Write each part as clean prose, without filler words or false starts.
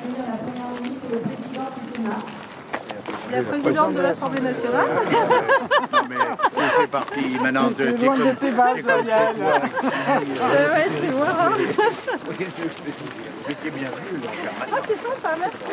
d'accueillir la Première ministre et le président du Sénat. La présidente de l'Assemblée nationale. Non, mais tu fais partie maintenant de... Tu es loin de tes bases, Daniel. Ouais, tu vois. Mais tu es bienvenue. Ah, c'est sympa, merci.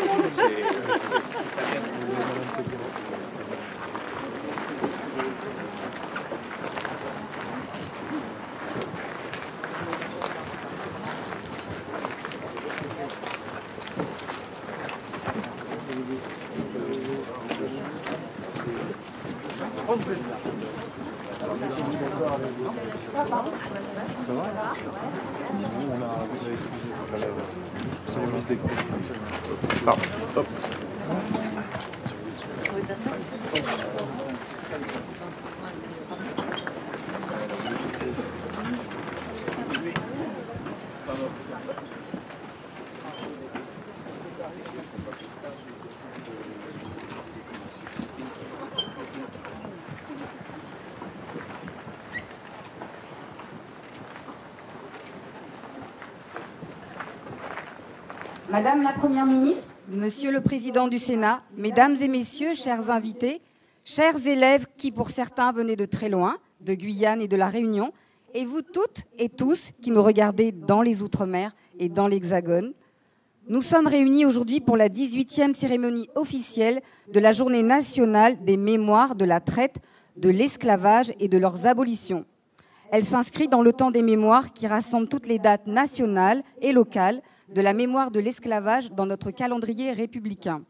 Madame la Première ministre, Monsieur le Président du Sénat, Mesdames et Messieurs, chers invités, chers élèves qui pour certains venaient de très loin, de Guyane et de La Réunion, et vous toutes et tous qui nous regardez dans les Outre-mer et dans l'Hexagone, nous sommes réunis aujourd'hui pour la 18e cérémonie officielle de la Journée nationale des mémoires de la traite, de l'esclavage et de leurs abolitions. Elle s'inscrit dans le temps des mémoires qui rassemble toutes les dates nationales et locales de la mémoire de l'esclavage dans notre calendrier républicain.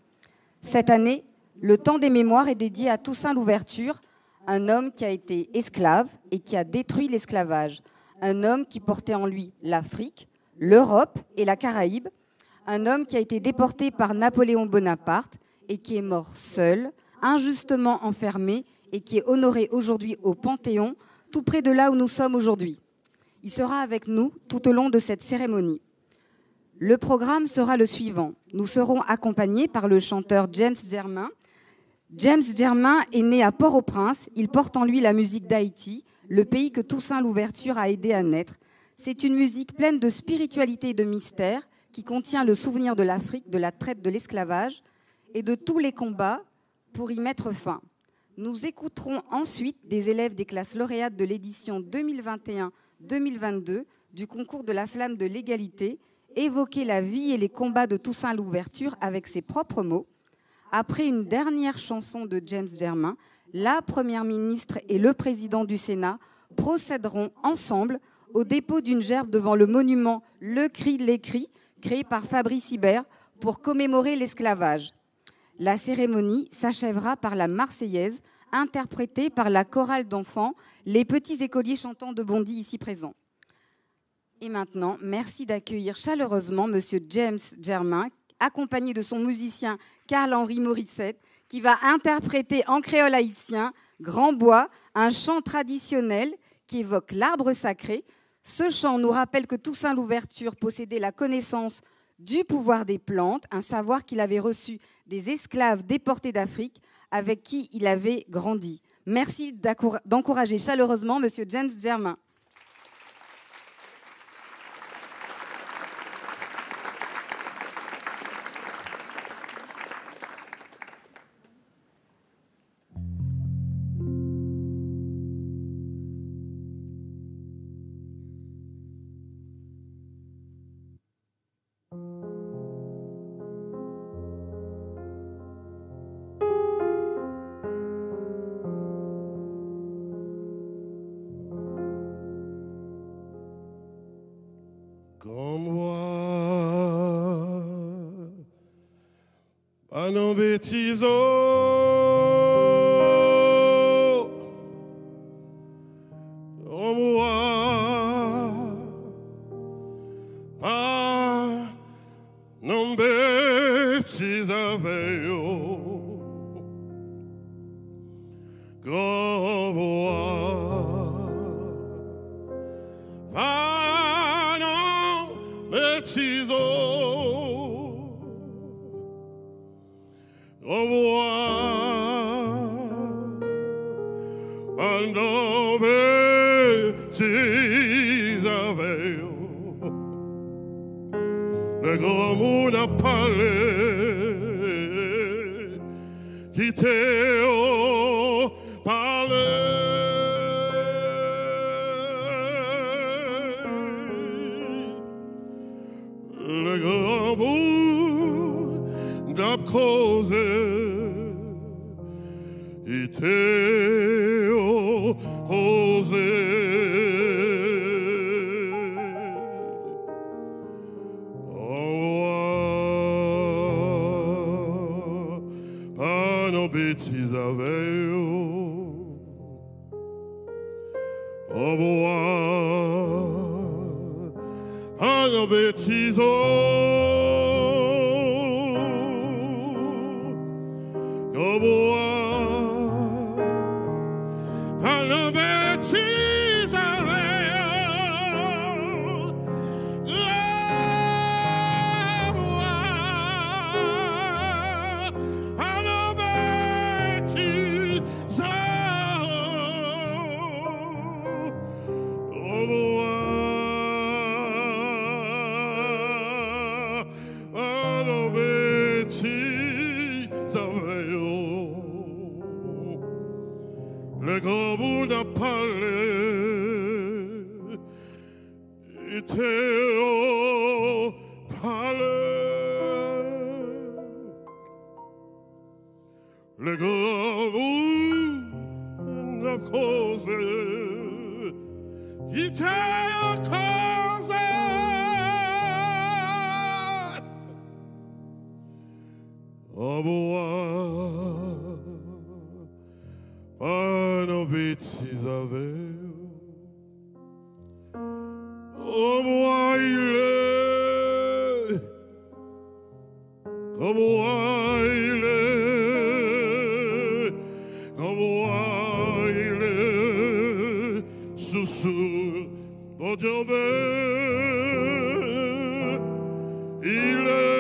Cette année, le temps des mémoires est dédié à Toussaint Louverture, un homme qui a été esclave et qui a détruit l'esclavage, un homme qui portait en lui l'Afrique, l'Europe et la Caraïbe, un homme qui a été déporté par Napoléon Bonaparte et qui est mort seul, injustement enfermé et qui est honoré aujourd'hui au Panthéon, tout près de là où nous sommes aujourd'hui. Il sera avec nous tout au long de cette cérémonie. Le programme sera le suivant. Nous serons accompagnés par le chanteur James Germain. James Germain est né à Port-au-Prince. Il porte en lui la musique d'Haïti, le pays que Toussaint Louverture a aidé à naître. C'est une musique pleine de spiritualité et de mystère qui contient le souvenir de l'Afrique, de la traite de l'esclavage et de tous les combats pour y mettre fin. Nous écouterons ensuite des élèves des classes lauréates de l'édition 2021-2022 du concours de la flamme de l'égalité évoquer la vie et les combats de Toussaint Louverture avec ses propres mots. Après une dernière chanson de James Germain, la Première ministre et le Président du Sénat procéderont ensemble au dépôt d'une gerbe devant le monument Le Cri de l'écrit, créé par Fabrice Hibert pour commémorer l'esclavage. La cérémonie s'achèvera par la Marseillaise, interprétée par la chorale d'enfants, les petits écoliers chantants de Bondy ici présents. Et maintenant, merci d'accueillir chaleureusement Monsieur James Germain, accompagné de son musicien Carl-Henri Morissette, qui va interpréter en créole haïtien Grand Bois, un chant traditionnel qui évoque l'arbre sacré. Ce chant nous rappelle que Toussaint Louverture possédait la connaissance du pouvoir des plantes, un savoir qu'il avait reçu des esclaves déportés d'Afrique avec qui il avait grandi. Merci d'encourager chaleureusement Monsieur James Germain. Comme moi, pas non bêtises, comme moi, pas non bêtises avec eux, comme moi, bêtises, pendant bêtises avec le grand monde a parlé, qui t'est parlé. Le grand monde a causé, qui t'est causé. Bêtises avec au revoir, pas de bêtises au revoir, pas de bêtises avec le grand monde a parlé, et t'es parlé. Le grand monde a causé, et t'es causé. Au revoir. Pas de bêtises avec oh moi il est comme moi il est comme moi il est sous mon Dieu il est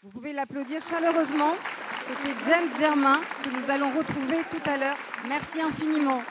Vous pouvez l'applaudir chaleureusement. C'était James Germain que nous allons retrouver tout à l'heure. Merci infiniment.